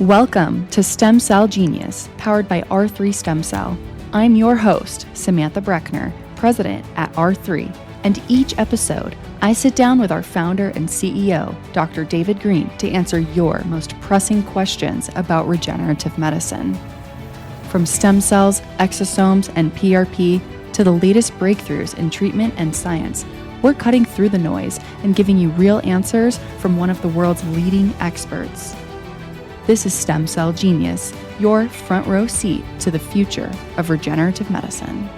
Welcome to Stem Cell Genius, powered by R3 Stem Cell. I'm your host, Samantha Brechner, president at R3, and each episode, I sit down with our founder and CEO, Dr. David Greene, to answer your most pressing questions about regenerative medicine. From stem cells, exosomes, and PRP to the latest breakthroughs in treatment and science, we're cutting through the noise and giving you real answers from one of the world's leading experts. This is Stem Cell Genius, your front row seat to the future of regenerative medicine.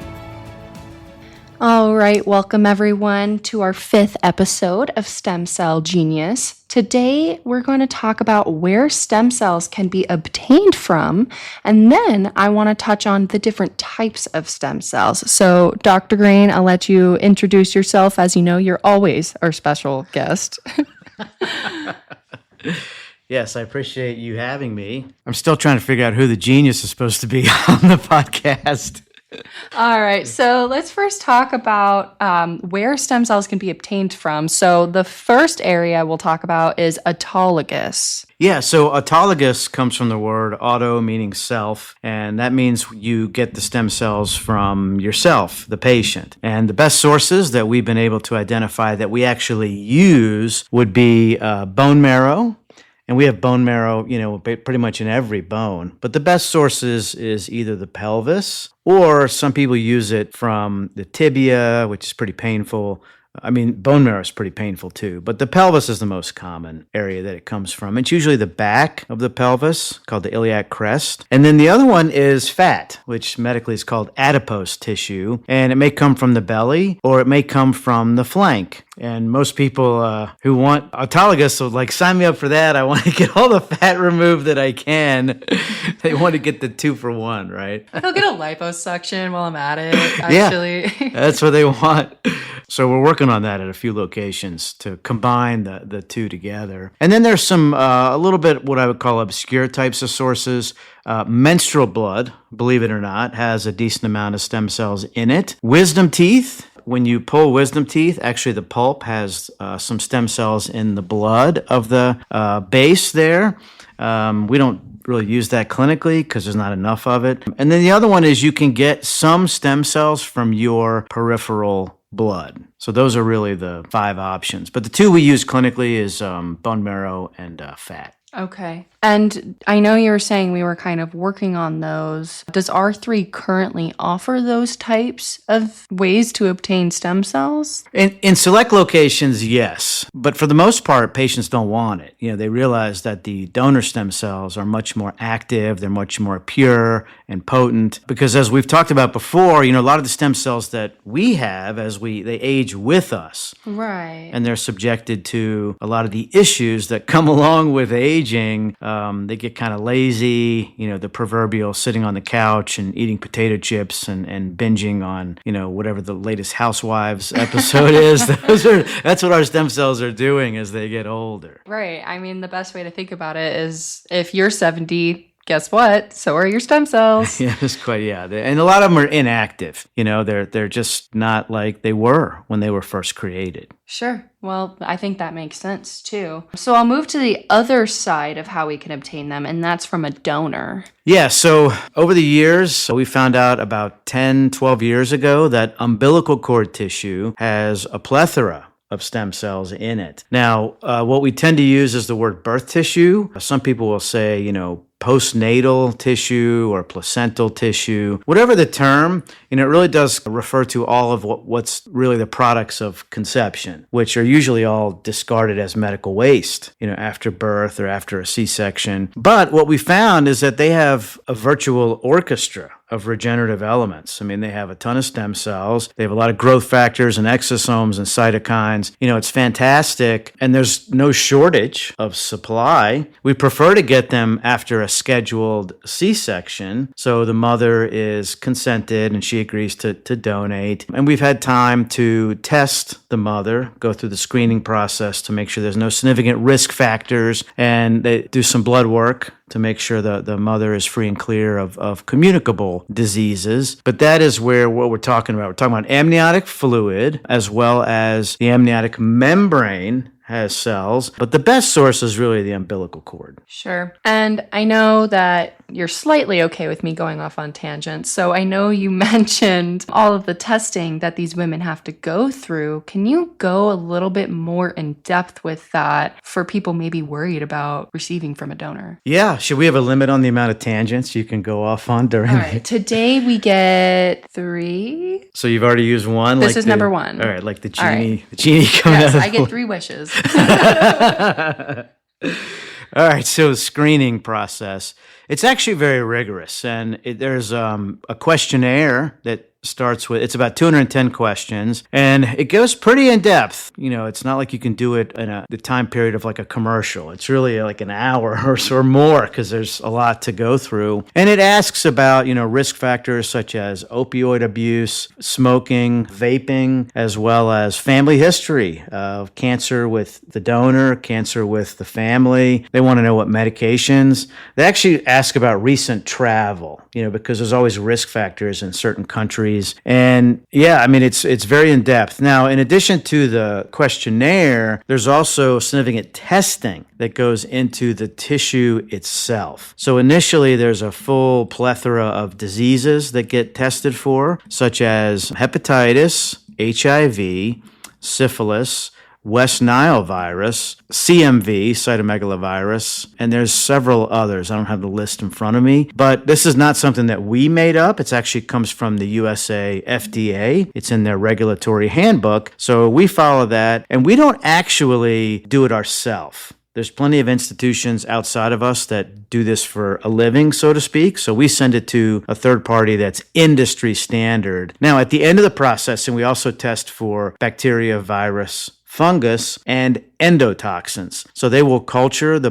All right, welcome everyone to our 5th episode of Stem Cell Genius. Today, we're going to talk about where stem cells can be obtained from, and then I want to touch on the different types of stem cells. So, Dr. Greene, I'll let you introduce yourself. As you know, you're always our special guest. Yes, I appreciate you having me. I'm still trying to figure out who the genius is supposed to be on the podcast. All right, so let's first talk about where stem cells can be obtained from. So the first area we'll talk about is autologous. Yeah, so autologous comes from the word auto, meaning self, and that means you get the stem cells from yourself, the patient. And the best sources that we've been able to identify that we actually use would be bone marrow. And we have bone marrow, pretty much in every bone. But the best sources is either the pelvis, or some people use it from the tibia, which is pretty painful. Bone marrow is pretty painful too, but the pelvis is the most common area that it comes from. It's usually the back of the pelvis, called the iliac crest. And then the other one is fat, which medically is called adipose tissue. And it may come from the belly, or it may come from the flank. And most people who want autologous will sign me up for that. I want to get all the fat removed that I can. They want to get the 2-for-1, right? They'll get a liposuction while I'm at it, actually. Yeah, that's what they want. So we're working on that at a few locations to combine the two together. And then there's some, a little bit what I would call obscure types of sources. Menstrual blood, believe it or not, has a decent amount of stem cells in it. Wisdom teeth. When you pull wisdom teeth, actually the pulp has some stem cells in the blood of the base there. We don't really use that clinically because there's not enough of it. And then the other one is you can get some stem cells from your peripheral blood. So those are really the 5 options. But the 2 we use clinically is bone marrow and fat. Okay. And I know you were saying we were kind of working on those. Does R3 currently offer those types of ways to obtain stem cells? In select locations, yes. But for the most part, patients don't want it. They realize that the donor stem cells are much more active. They're much more pure and potent. Because as we've talked about before, a lot of the stem cells that we have, they age with us. Right. And they're subjected to a lot of the issues that come along with aging. They get kind of lazy, the proverbial sitting on the couch and eating potato chips and binging on, whatever the latest Housewives episode is. That's what our stem cells are doing as they get older. Right. The best way to think about it is if you're 70, guess what? So are your stem cells. Yeah, and a lot of them are inactive. They're just not like they were when they were first created. Sure. Well, I think that makes sense too. So I'll move to the other side of how we can obtain them, and that's from a donor. Yeah, so over the years, we found out about 10, 12 years ago that umbilical cord tissue has a plethora of stem cells in it. Now, what we tend to use is the word birth tissue. Some people will say, postnatal tissue or placental tissue, whatever the term, it really does refer to all of what's really the products of conception, which are usually all discarded as medical waste, after birth or after a C-section. But what we found is that they have a virtual orchestra of regenerative elements. They have a ton of stem cells. They have a lot of growth factors and exosomes and cytokines. It's fantastic, and there's no shortage of supply. We prefer to get them after a scheduled C-section, so the mother is consented and she agrees to donate. And we've had time to test the mother, go through the screening process to make sure there's no significant risk factors, and they do some blood work to make sure the mother is free and clear of communicable diseases. But that is what we're talking about. We're talking about amniotic fluid as well as the amniotic membrane has cells, but the best source is really the umbilical cord. Sure. And I know that you're slightly okay with me going off on tangents. So I know you mentioned all of the testing that these women have to go through. Can you go a little bit more in depth with that for people maybe worried about receiving from a donor? Yeah. Should we have a limit on the amount of tangents you can go off on during All right. Today we get 3. So you've already used one? This is number 1. All right. Like the genie, the genie coming Yes, out of I get 3 wishes. All right, so the screening process, it's actually very rigorous, and there's a questionnaire that starts with, it's about 210 questions, and it goes pretty in depth. You know, it's not like you can do it in the time period of like a commercial. It's really like an hour or more because there's a lot to go through. And it asks about, risk factors such as opioid abuse, smoking, vaping, as well as family history of cancer with the donor, cancer with the family. They want to know what medications. They actually ask about recent travel, because there's always risk factors in certain countries. And yeah, I mean, it's very in depth. Now, in addition to the questionnaire, there's also significant testing that goes into the tissue itself. So initially, there's a full plethora of diseases that get tested for, such as hepatitis, HIV, syphilis, West Nile virus, CMV, cytomegalovirus, and there's several others. I don't have the list in front of me, but this is not something that we made up. It actually comes from the USA FDA. It's in their regulatory handbook. So we follow that, and we don't actually do it ourselves. There's plenty of institutions outside of us that do this for a living, so to speak. So we send it to a third party that's industry standard. Now, at the end of the processing, we also test for bacteria, virus, fungus, and endotoxins. So they will culture the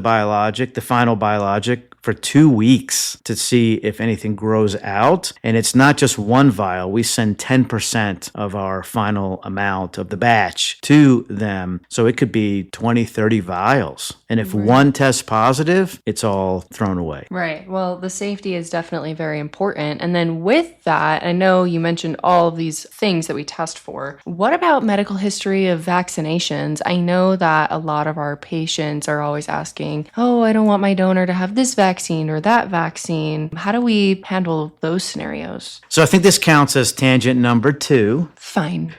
final biologic, for 2 weeks to see if anything grows out. And it's not just one vial. We send 10% of our final amount of the batch to them. So it could be 20, 30 vials. And if one tests positive, it's all thrown away. Right. Well, the safety is definitely very important. And then with that, I know you mentioned all of these things that we test for. What about medical history of vaccinations? I know that a lot of our patients are always asking, oh, I don't want my donor to have this vaccine or that vaccine. How do we handle those scenarios? So I think this counts as tangent number 2. Fine.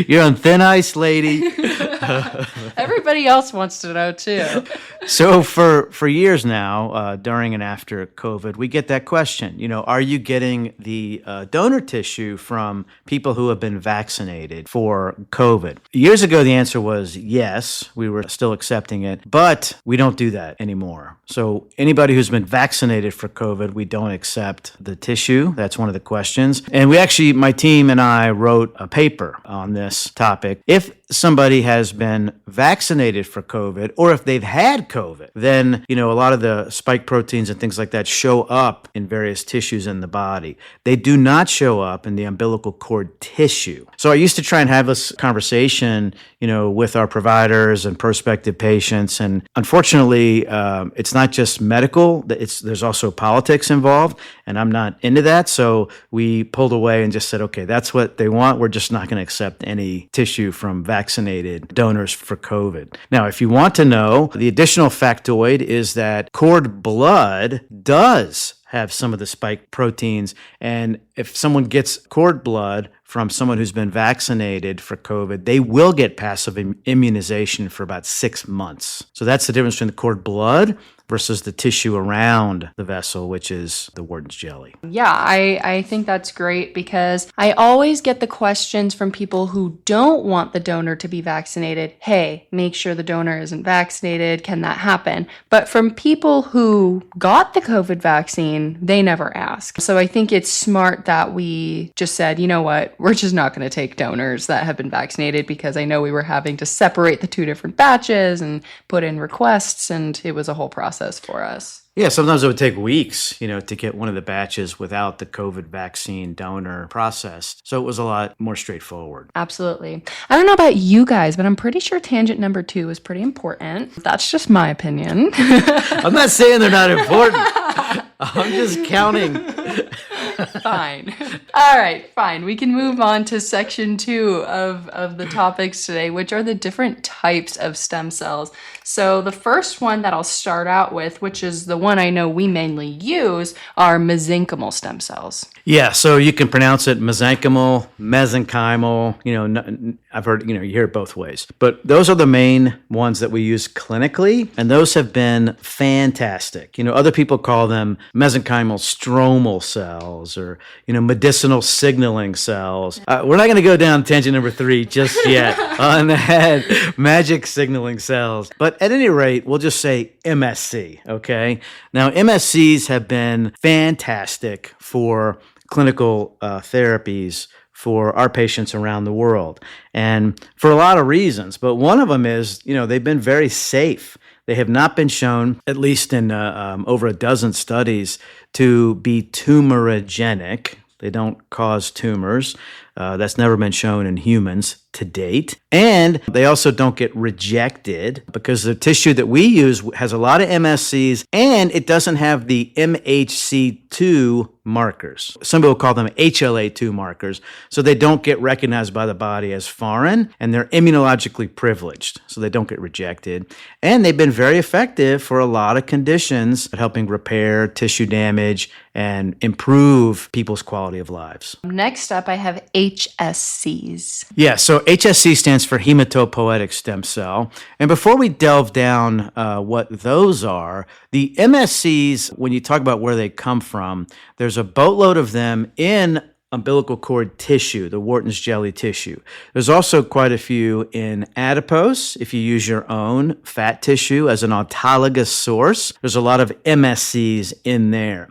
You're on thin ice, lady. Everybody else wants to know too. So for years now, during and after COVID, we get that question, are you getting the donor tissue from people who have been vaccinated for COVID? Years ago, the answer was yes, we were still accepting it, but we don't do that anymore. So anybody who's been vaccinated for COVID, we don't accept the tissue. That's one of the questions. And my team and I wrote a paper on this topic. If somebody has been vaccinated for COVID, or if they've had COVID, then, a lot of the spike proteins and things like that show up in various tissues in the body. They do not show up in the umbilical cord tissue. So I used to try and have this conversation, with our providers and prospective patients. And unfortunately, it's not just medical, there's also politics involved, and I'm not into that. So we pulled away and just said, okay, that's what they want. We're just not going to accept any tissue from vaccinated donors for COVID. Now, if you want to know, the additional factoid is that cord blood does have some of the spike proteins. And if someone gets cord blood from someone who's been vaccinated for COVID, they will get passive immunization for about 6 months. So that's the difference between the cord blood versus the tissue around the vessel, which is the Wharton's jelly. Yeah, I think that's great because I always get the questions from people who don't want the donor to be vaccinated. Hey, make sure the donor isn't vaccinated. Can that happen? But from people who got the COVID vaccine, they never ask. So I think it's smart that we just said, you know what, we're just not going to take donors that have been vaccinated because I know we were having to separate the 2 different batches and put in requests, and it was a whole process for us. Yeah, sometimes it would take weeks, to get one of the batches without the COVID vaccine donor processed. So it was a lot more straightforward. Absolutely. I don't know about you guys, but I'm pretty sure tangent number 2 is pretty important. That's just my opinion. I'm not saying they're not important. I'm just counting. Fine. All right, fine. We can move on to section 2 of the topics today, which are the different types of stem cells. So the first one that I'll start out with, which is the one I know we mainly use, are mesenchymal stem cells. Yeah, so you can pronounce it mesenchymal, mesenchymal. I've heard, you hear it both ways. But those are the main ones that we use clinically, and those have been fantastic. Other people call them mesenchymal stromal cells or, medicinal signaling cells. We're not going to go down tangent number 3 just yet on that magic signaling cells. But at any rate, we'll just say MSC, okay? Now, MSCs have been fantastic for clinical therapies for our patients around the world, and for a lot of reasons. But one of them is, they've been very safe. They have not been shown, at least in over a dozen studies, to be tumorigenic. They don't cause tumors. That's never been shown in humans to date. And they also don't get rejected because the tissue that we use has a lot of MSCs and it doesn't have the MHC2 markers. Some people call them HLA2 markers. So they don't get recognized by the body as foreign and they're immunologically privileged. So they don't get rejected. And they've been very effective for a lot of conditions, helping repair tissue damage and improve people's quality of lives. Next up, I have HSCs. Yeah, so HSC stands for hematopoietic stem cell. And before we delve down what those are, the MSCs, when you talk about where they come from, there's a boatload of them in umbilical cord tissue, the Wharton's jelly tissue. There's also quite a few in adipose, if you use your own fat tissue as an autologous source. There's a lot of MSCs in there.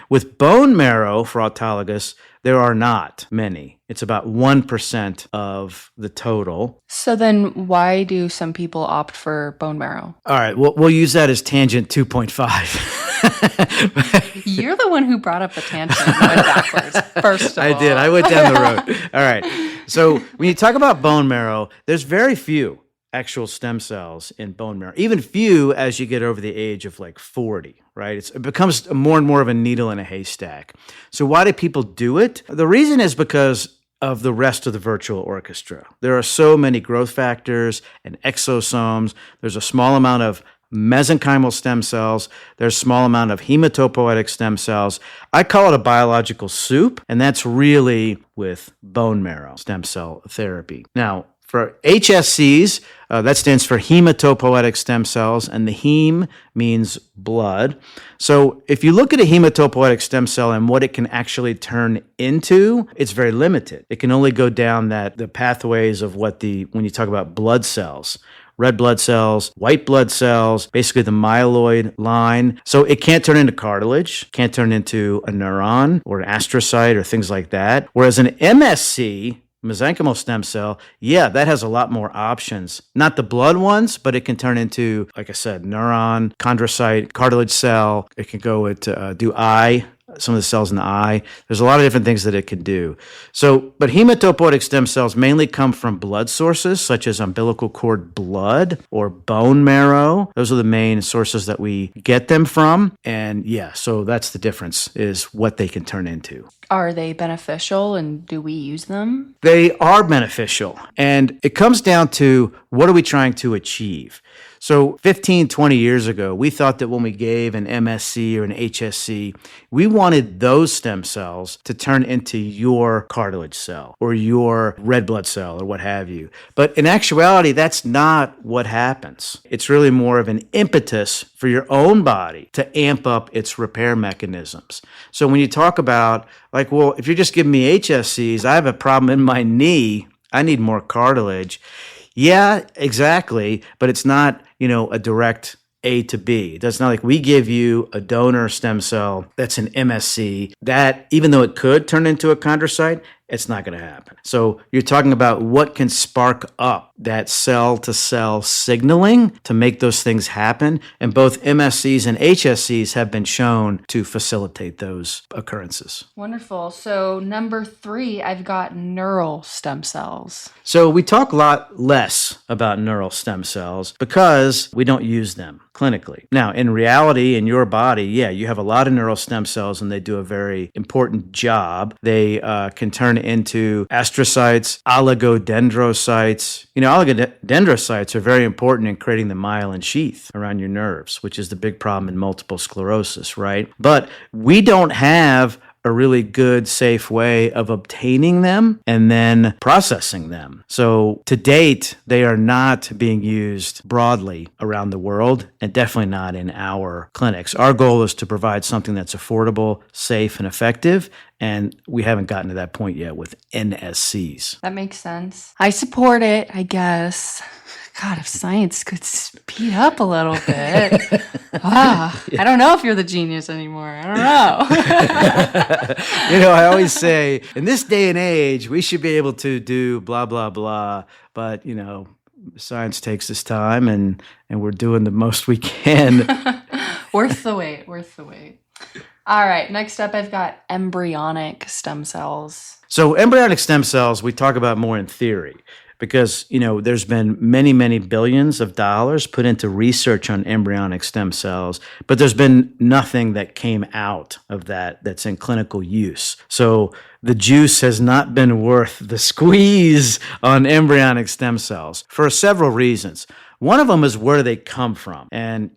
With bone marrow for autologous, there are not many. It's about 1% of the total. So then why do some people opt for bone marrow? All right, we'll use that as tangent 2.5. You're the one who brought up the tangent and went backwards, first of all. I did. I went down the road. All right. So when you talk about bone marrow, there's very few actual stem cells in bone marrow, even few as you get over the age of like 40, right? It becomes more and more of a needle in a haystack. So why do people do it? The reason is because of the rest of the virtual orchestra. There are so many growth factors and exosomes. There's a small amount of mesenchymal stem cells. There's a small amount of hematopoietic stem cells. I call it a biological soup, and that's really with bone marrow stem cell therapy. Now, for HSCs, that stands for hematopoietic stem cells, and the heme means blood. So if you look at a hematopoietic stem cell and what it can actually turn into, it's very limited. It can only go down the pathways of when you talk about blood cells, red blood cells, white blood cells, basically the myeloid line. So it can't turn into cartilage, can't turn into a neuron or an astrocyte or things like that. Whereas an MSC, mesenchymal stem cell, yeah, that has a lot more options. Not the blood ones, but it can turn into, like I said, neuron, chondrocyte, cartilage cell. It can go do eye, some of the cells in the eye. There's a lot of different things that it can do. So, but hematopoietic stem cells mainly come from blood sources, such as umbilical cord blood or bone marrow. Those are the main sources that we get them from. And yeah, so that's the difference, is what they can turn into. Are they beneficial and do we use them? They are beneficial. And it comes down to, what are we trying to achieve? So 15, 20 years ago, we thought that when we gave an MSC or an HSC, we wanted those stem cells to turn into your cartilage cell or your red blood cell or what have you. But in actuality, that's not what happens. It's really more of an impetus for your own body to amp up its repair mechanisms. So when you talk about, like, well, if you're just giving me HSCs, I have a problem in my knee, I need more cartilage. Yeah, exactly. But it's not, a direct A to B. That's not like we give you a donor stem cell that's an MSC that, even though it could turn into a chondrocyte, it's not going to happen. So you're talking about what can spark up that cell-to-cell signaling to make those things happen. And both MSCs and HSCs have been shown to facilitate those occurrences. Wonderful. So number 3, I've got neural stem cells. So we talk a lot less about neural stem cells because we don't use them clinically. Now, in reality, in your body, you have a lot of neural stem cells and they do a very important job. They can turn into astrocytes, oligodendrocytes. Oligodendrocytes are very important in creating the myelin sheath around your nerves, which is the big problem in multiple sclerosis, right? But we don't have a really good, safe way of obtaining them and then processing them. So to date, they are not being used broadly around the world and definitely not in our clinics. Our goal is to provide something that's affordable, safe, and effective. And we haven't gotten to that point yet with NSCs. That makes sense. I support it, I guess. God, if science could speed up a little bit. I don't know if you're the genius anymore. I don't know. I always say, in this day and age, we should be able to do blah, blah, blah. But, science takes its time and we're doing the most we can. Worth the wait. All right, next up, I've got embryonic stem cells. So embryonic stem cells, we talk about more in theory. Because, there's been many, many billions of dollars put into research on embryonic stem cells, but there's been nothing that came out of that's in clinical use. So the juice has not been worth the squeeze on embryonic stem cells for several reasons. One of them is where they come from. And,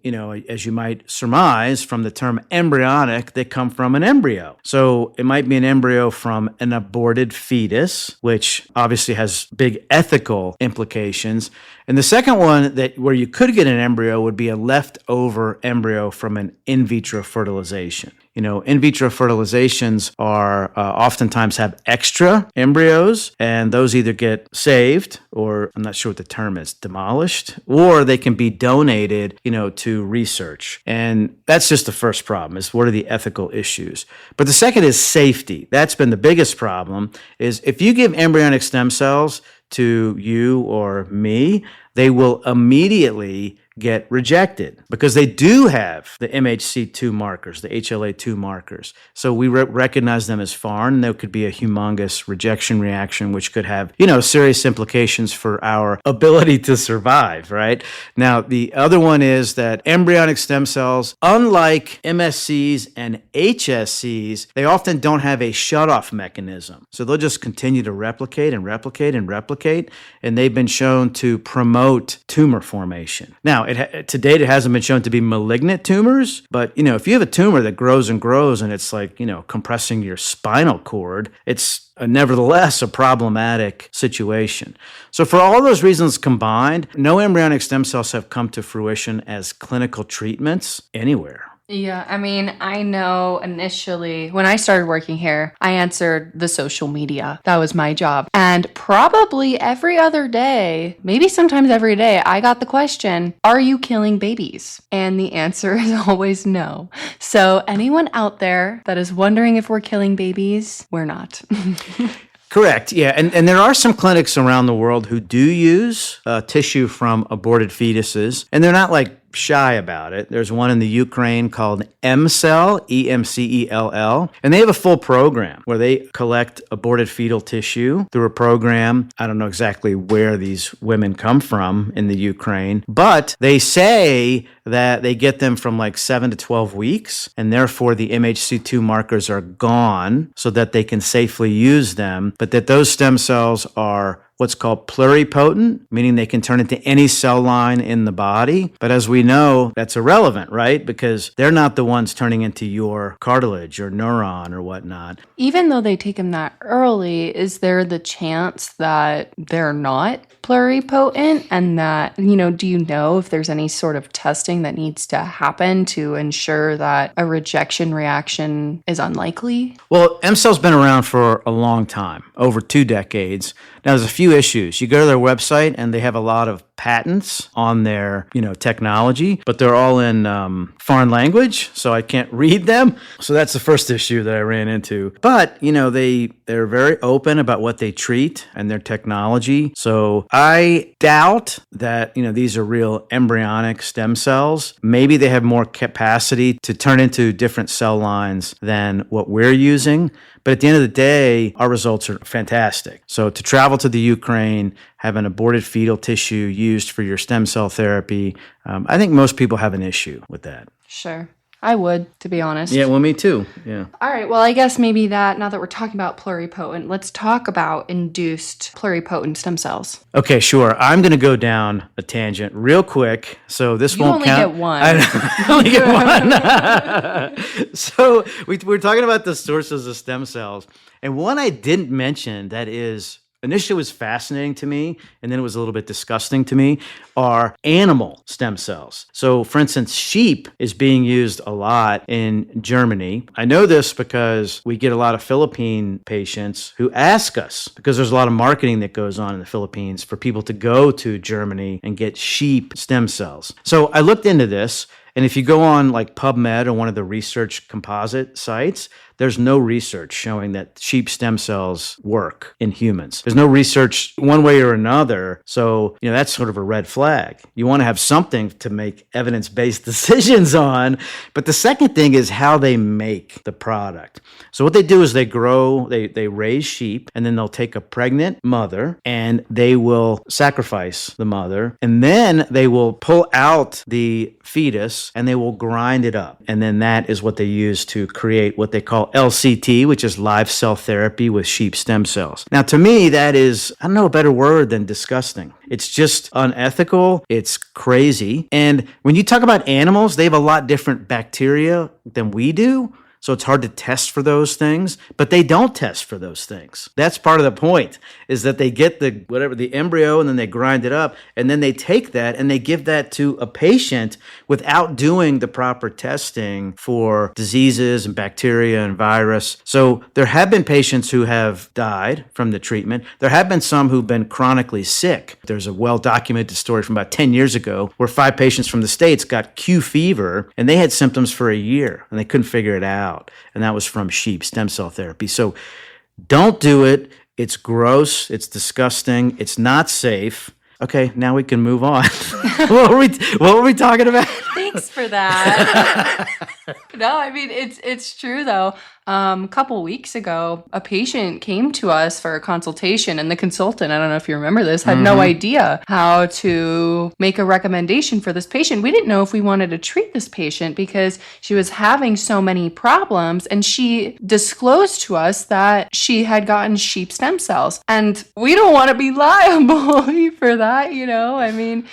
as you might surmise from the term embryonic, they come from an embryo. So it might be an embryo from an aborted fetus, which obviously has big ethical implications. And the second one where you could get an embryo would be a leftover embryo from an in vitro fertilization. In vitro fertilizations are oftentimes have extra embryos, and those either get saved, or I'm not sure what the term is, demolished, or they can be donated, to research. And that's just the first problem, is what are the ethical issues? But the second is safety. That's been the biggest problem, is if you give embryonic stem cells to you or me, they will immediately get rejected because they do have the MHC2 markers, the HLA2 markers. So we recognize them as foreign. There could be a humongous rejection reaction, which could have, serious implications for our ability to survive, right? Now, the other one is that embryonic stem cells, unlike MSCs and HSCs, they often don't have a shutoff mechanism. So they'll just continue to replicate and replicate and replicate, and they've been shown to promote tumor formation. Now, to date, it hasn't been shown to be malignant tumors, but, if you have a tumor that grows and grows and it's like, compressing your spinal cord, it's nevertheless a problematic situation. So for all those reasons combined, no embryonic stem cells have come to fruition as clinical treatments anywhere. Yeah, I know initially when I started working here, I answered the social media. That was my job. And probably every other day, maybe sometimes every day, I got the question, are you killing babies? And the answer is always no. So anyone out there that is wondering if we're killing babies, we're not. Correct. Yeah. And there are some clinics around the world who do use tissue from aborted fetuses, and they're not shy about it. There's one in the Ukraine called EMCELL, EMCELL, and they have a full program where they collect aborted fetal tissue through a program. I don't know exactly where these women come from in the Ukraine, but they say that they get them from 7 to 12 weeks, and therefore the MHC2 markers are gone so that they can safely use them, but that those stem cells are what's called pluripotent, meaning they can turn into any cell line in the body. But as we know, that's irrelevant, right? Because they're not the ones turning into your cartilage or neuron or whatnot. Even though they take them that early, is there the chance that they're not pluripotent and that, do you know if there's any sort of testing that needs to happen to ensure that a rejection reaction is unlikely? Well, MCELL's been around for a long time, over 2 decades. Now, there's a few issues. You go to their website and they have a lot of patents on their, technology, but they're all in foreign language, so I can't read them. So that's the first issue that I ran into. But, they're very open about what they treat and their technology. So I doubt that, these are real embryonic stem cells. Maybe they have more capacity to turn into different cell lines than what we're using. But at the end of the day, our results are fantastic. So to travel to the Ukraine, have an aborted fetal tissue used for your stem cell therapy, I think most people have an issue with that. Sure. I would, to be honest. Yeah, well, me too. Yeah. All right. Well, I guess maybe now that we're talking about pluripotent, let's talk about induced pluripotent stem cells. Okay, sure. I'm going to go down a tangent real quick. So this won't count. You only get one. I only get one. So we're talking about the sources of stem cells. And one I didn't mention that is initially was fascinating to me, and then it was a little bit disgusting to me, are animal stem cells. So, for instance, sheep is being used a lot in Germany. I know this because we get a lot of Philippine patients who ask us, because there's a lot of marketing that goes on in the Philippines for people to go to Germany and get sheep stem cells. So I looked into this. And if you go on like PubMed or one of the research composite sites, there's no research showing that sheep stem cells work in humans. There's no research one way or another. So, that's sort of a red flag. You want to have something to make evidence-based decisions on. But the second thing is how they make the product. So what they do is they raise sheep, and then they'll take a pregnant mother and they will sacrifice the mother. And then they will pull out the fetus and they will grind it up. And then that is what they use to create what they call LCT, which is live cell therapy with sheep stem cells. Now, to me, that is, I don't know a better word than disgusting. It's just unethical. It's crazy. And when you talk about animals, they have a lot different bacteria than we do. So it's hard to test for those things, but they don't test for those things. That's part of the point, is that they get the embryo and then they grind it up, and then they take that and they give that to a patient without doing the proper testing for diseases and bacteria and virus. So there have been patients who have died from the treatment. There have been some who've been chronically sick. There's a well-documented story from about 10 years ago where 5 patients from the States got Q fever and they had symptoms for a year and they couldn't figure it out. And that was from sheep stem cell therapy. So don't do it. It's gross. It's disgusting. It's not safe. Okay, now we can move on. What were we talking about? Thanks for that. No, I mean, it's true, though. A couple weeks ago, a patient came to us for a consultation, and the consultant, I don't know if you remember this, had no idea how to make a recommendation for this patient. We didn't know if we wanted to treat this patient because she was having so many problems, and she disclosed to us that she had gotten sheep stem cells. And we don't want to be liable for that, I mean...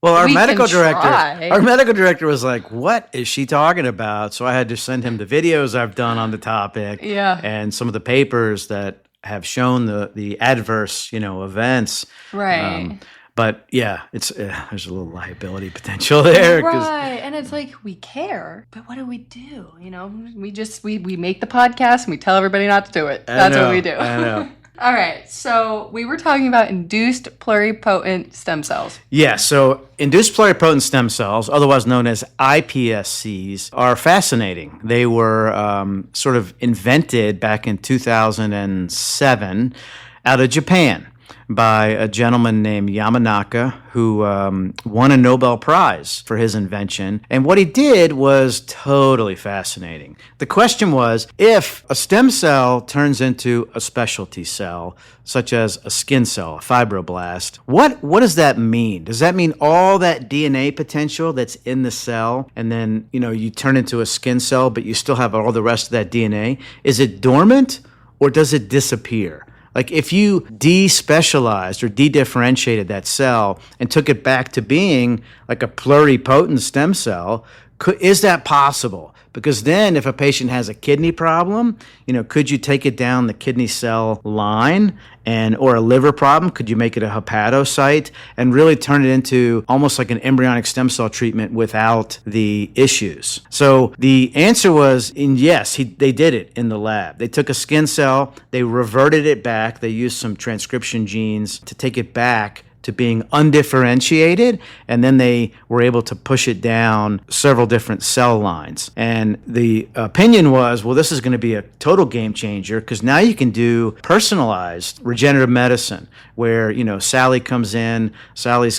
Well, our medical director was like, "What is she talking about?" So I had to send him the videos I've done on the topic, and some of the papers that have shown the adverse, events. Right. But yeah, it's there's a little liability potential there. Right. And it's like, we care, but what do? We we make the podcast and we tell everybody not to do it. That's what we do. I know. All right, so we were talking about induced pluripotent stem cells. Yeah, so induced pluripotent stem cells, otherwise known as iPSCs, are fascinating. They were sort of invented back in 2007 out of Japan by a gentleman named Yamanaka, who won a Nobel Prize for his invention. And what he did was totally fascinating. The question was, if a stem cell turns into a specialty cell, such as a skin cell, a fibroblast, what does that mean? Does that mean all that DNA potential that's in the cell, and then, you turn into a skin cell, but you still have all the rest of that DNA? Is it dormant, or does it disappear? Like if you despecialized or dedifferentiated that cell and took it back to being like a pluripotent stem cell, is that possible? Because then if a patient has a kidney problem, could you take it down the kidney cell line, or a liver problem? Could you make it a hepatocyte and really turn it into almost like an embryonic stem cell treatment without the issues? So the answer was yes, they did it in the lab. They took a skin cell, they reverted it back, they used some transcription genes to take it back to being undifferentiated, and then they were able to push it down several different cell lines. And the opinion was, well, this is going to be a total game changer because now you can do personalized regenerative medicine where, Sally comes in, she's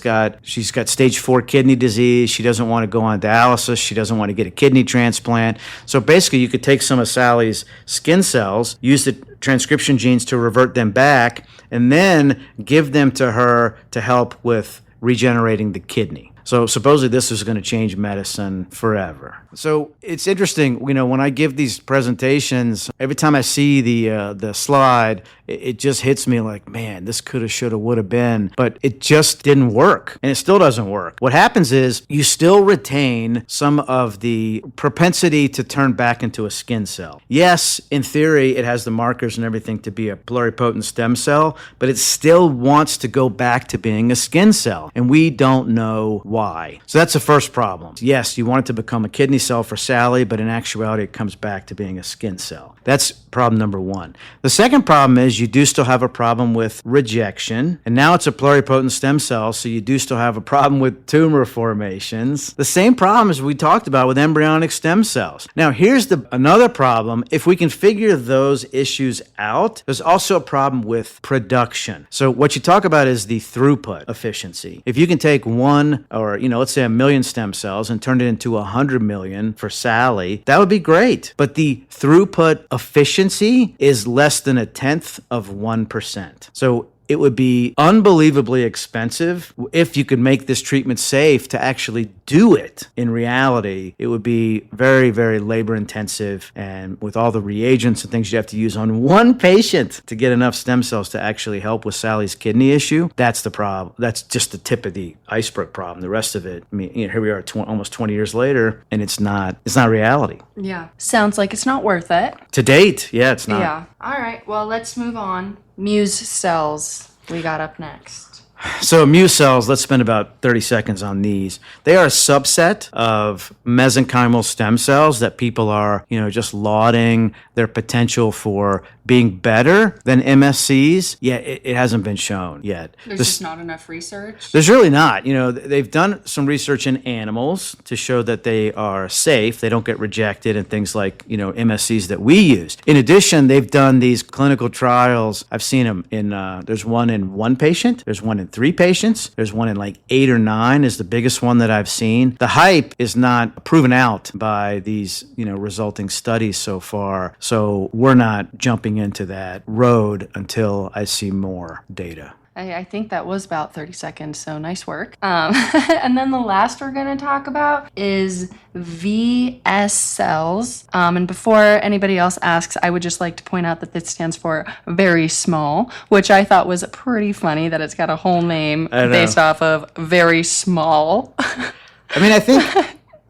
got stage 4 kidney disease. She doesn't want to go on dialysis. She doesn't want to get a kidney transplant. So basically you could take some of Sally's skin cells, use the transcription genes to revert them back, and then give them to her to help with regenerating the kidney. So supposedly this is going to change medicine forever. So it's interesting, when I give these presentations, every time I see the slide, it just hits me like, man, this coulda, shoulda, woulda been, but it just didn't work, and it still doesn't work. What happens is you still retain some of the propensity to turn back into a skin cell. Yes, in theory, it has the markers and everything to be a pluripotent stem cell, but it still wants to go back to being a skin cell, and we don't know why. So that's the first problem. Yes, you want it to become a kidney cell for Sally, but in actuality, it comes back to being a skin cell. That's problem number one. The second problem is you do still have a problem with rejection, and now it's a pluripotent stem cell, so you do still have a problem with tumor formations. The same problem as we talked about with embryonic stem cells. Now, here's another problem. If we can figure those issues out, there's also a problem with production. So what you talk about is the throughput efficiency. If you can take one, or let's say 1 million stem cells and turn it into 100 million for Sally, that would be great. But the throughput efficiency is less than 1/10 of 1%. So it would be unbelievably expensive if you could make this treatment safe to actually do it. In reality, it would be very, very labor intensive, and with all the reagents and things you have to use on one patient to get enough stem cells to actually help with Sally's kidney issue, that's the problem. That's just the tip of the iceberg problem. The rest of it, here we are almost 20 years later, and it's not reality. Yeah. Sounds like it's not worth it. To date, yeah, it's not. Yeah. All right. Well, let's move on. Muse cells we got up next. So Muse cells, let's spend about 30 seconds on these. They are a subset of mesenchymal stem cells that people are, just lauding their potential for being better than MSCs. Yeah, it hasn't been shown yet. There's just not enough research? There's really not. They've done some research in animals to show that they are safe. They don't get rejected and things like, MSCs that we used. In addition, they've done these clinical trials. I've seen them there's one in 1 patient. There's one in 3 patients. There's one in like 8 or 9 is the biggest one that I've seen. The hype is not proven out by these, resulting studies so far. So we're not jumping into that road until I see more data. I think that was about 30 seconds, so nice work. And then the last we're going to talk about is VS cells. And before anybody else asks, I would just like to point out that this stands for very small, which I thought was pretty funny that it's got a whole name based off of very small. I think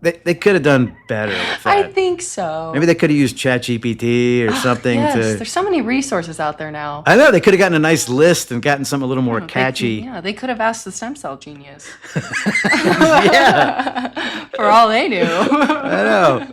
they could have done better with that. I think so. Maybe they could have used ChatGPT or something. Yes, there's so many resources out there now. I know, they could have gotten a nice list and gotten something a little more catchy. They could have asked the stem cell genius. Yeah. For all they knew. I know.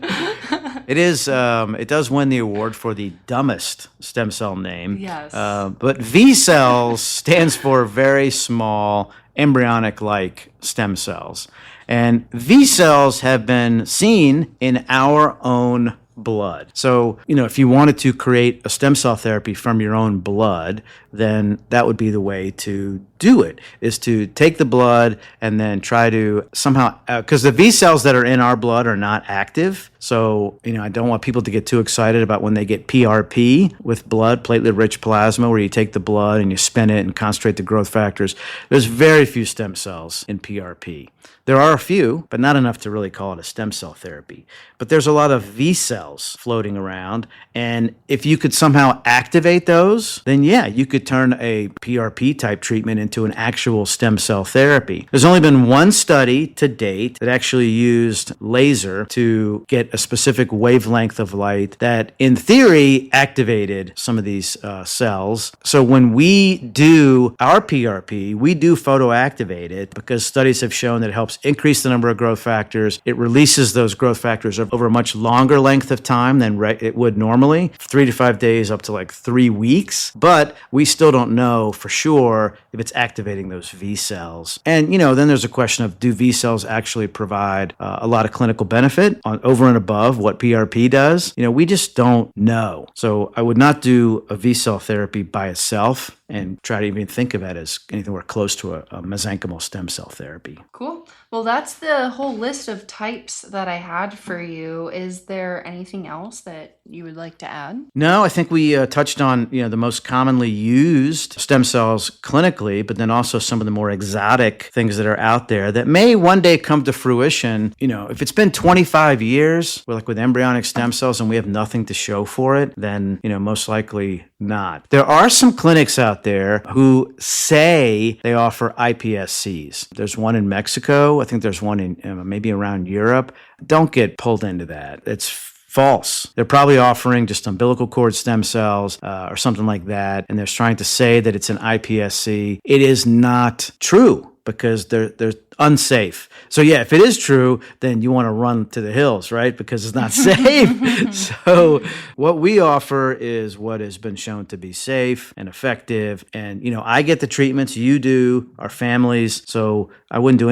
It does win the award for the dumbest stem cell name. Yes. But V cells stands for very small embryonic-like stem cells. And V cells have been seen in our own blood. So, if you wanted to create a stem cell therapy from your own blood, then that would be the way to do it, is to take the blood and then try to somehow, because the V cells that are in our blood are not active. So, I don't want people to get too excited about when they get PRP with blood, platelet-rich plasma, where you take the blood and you spin it and concentrate the growth factors. There's very few stem cells in PRP. There are a few, but not enough to really call it a stem cell therapy. But there's a lot of V cells floating around, and if you could somehow activate those, then yeah, you could turn a PRP type treatment into an actual stem cell therapy. There's only been one study to date that actually used laser to get a specific wavelength of light that, in theory, activated some of these cells. So when we do our PRP, we do photoactivate it because studies have shown that it helps helps increase the number of growth factors. It releases those growth factors over a much longer length of time than it would normally, 3 to 5 days up to like 3 weeks. But we still don't know for sure if it's activating those V cells. And, then there's a question of, do V cells actually provide a lot of clinical benefit over and above what PRP does? We just don't know. So I would not do a V cell therapy by itself and try to even think of it as anything close to a mesenchymal stem cell therapy. Cool. Well, that's the whole list of types that I had for you. Is there anything else that you would like to add? No, I think we touched on the most commonly used stem cells clinically, but then also some of the more exotic things that are out there that may one day come to fruition. If it's been 25 years with embryonic stem cells and we have nothing to show for it, then most likely not. There are some clinics out there who say they offer iPSCs. There's one in Mexico. I think there's one in maybe around Europe. Don't get pulled into that. It's false. They're probably offering just umbilical cord stem cells or something like that, and they're trying to say that it's an iPSC. It is not true because they're unsafe. So yeah, if it is true, then you want to run to the hills, right? Because it's not safe. So what we offer is what has been shown to be safe and effective. And, I get the treatments, you do, our families. So I wouldn't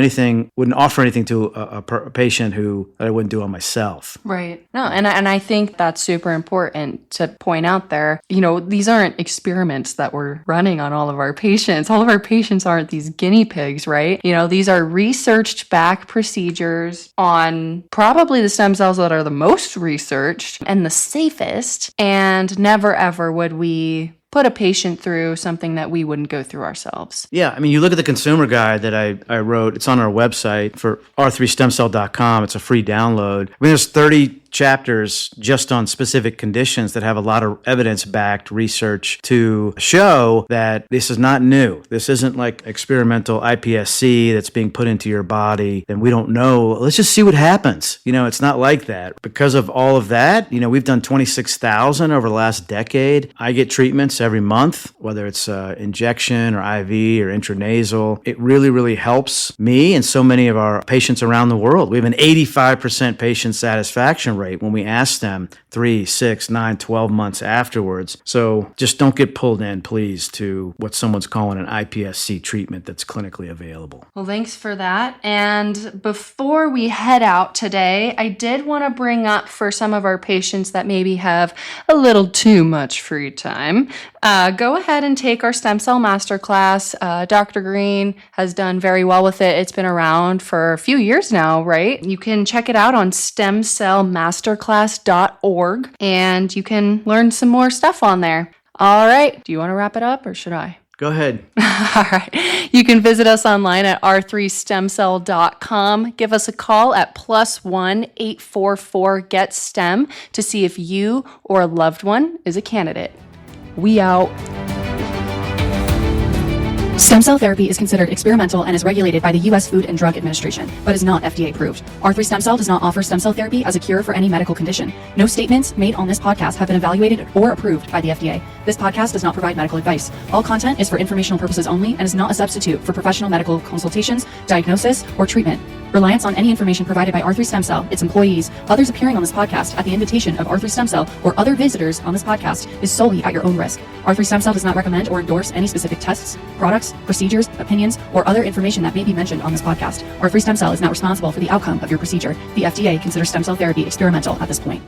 offer anything to a patient that I wouldn't do on myself. Right. No, and I think that's super important to point out there. These aren't experiments that we're running on all of our patients. All of our patients aren't these guinea pigs, right? These are researched back procedures on probably the stem cells that are the most researched and the safest, and never ever would we put a patient through something that we wouldn't go through ourselves. Yeah, you look at the consumer guide that I wrote. It's on our website for r3stemcell.com. It's a free download. There's 30 chapters just on specific conditions that have a lot of evidence-backed research to show that this is not new. This isn't like experimental iPSC that's being put into your body and we don't know. Let's just see what happens. It's not like that. Because of all of that, we've done 26,000 over the last decade. I get treatments every month, whether it's injection or IV or intranasal. It really, really helps me and so many of our patients around the world. We have an 85% patient satisfaction rate when we ask them 3, 6, 9, 12 months afterwards. So just don't get pulled in, please, to what someone's calling an iPSC treatment that's clinically available. Well, thanks for that. And before we head out today, I did want to bring up for some of our patients that maybe have a little too much free time, go ahead and take our stem cell masterclass. Dr. Greene has done very well with it. It's been around for a few years now, right? You can check it out on stemcellmasterclass.org and you can learn some more stuff on there. All right. Do you want to wrap it up or should I? Go ahead. All right. You can visit us online at r3stemcell.com. Give us a call at +1 844-GET-STEM to see if you or a loved one is a candidate. We out. Stem cell therapy is considered experimental and is regulated by the U.S. Food and Drug Administration, but is not FDA approved. R3 Stem Cell does not offer stem cell therapy as a cure for any medical condition. No statements made on this podcast have been evaluated or approved by the FDA. This podcast does not provide medical advice. All content is for informational purposes only and is not a substitute for professional medical consultations, diagnosis, or treatment. Reliance on any information provided by R3 Stem Cell, its employees, others appearing on this podcast at the invitation of R3 Stem Cell, or other visitors on this podcast is solely at your own risk. R3 Stem Cell does not recommend or endorse any specific tests, products, procedures, opinions, or other information that may be mentioned on this podcast. R3 Stem Cell is not responsible for the outcome of your procedure. The FDA considers stem cell therapy experimental at this point.